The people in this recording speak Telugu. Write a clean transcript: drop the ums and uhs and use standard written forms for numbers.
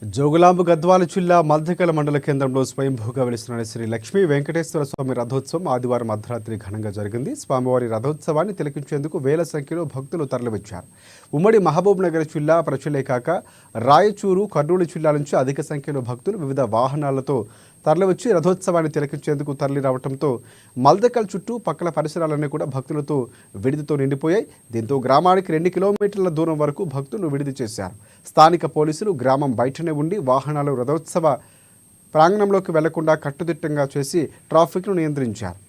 జోగులాంబ గద్వాల జిల్లా మల్దకల మండల కేంద్రంలో స్వయంభూగా వెలిసిన శ్రీ లక్ష్మీ వెంకటేశ్వర స్వామి రథోత్సవం ఆదివారం అర్ధరాత్రి ఘనంగా జరిగింది. స్వామివారి రథోత్సవాన్ని తిలకించేందుకు వేల సంఖ్యలో భక్తులు తరలివచ్చారు. ఉమ్మడి మహబూబ్ నగర్ జిల్లా ప్రజలే కాక రాయచూరు, కర్నూలు జిల్లా నుంచి అధిక సంఖ్యలో భక్తులు వివిధ వాహనాలతో తరలివచ్చి రథోత్సవాన్ని తిలకించేందుకు తరలి రావడంతో మల్దకల్ చుట్టూ పక్కల పరిసరాలన్నీ కూడా భక్తులతో విడిదితో నిండిపోయాయి. దీంతో గ్రామానికి 2 కిలోమీటర్ల దూరం వరకు భక్తులు విడిది చేశారు. స్థానిక పోలీసులు గ్రామం బయటనే ఉండి వాహనాలు రథోత్సవ ప్రాంగణంలోకి వెళ్లకుండా కట్టుదిట్టంగా చేసి ట్రాఫిక్ను నియంత్రించారు.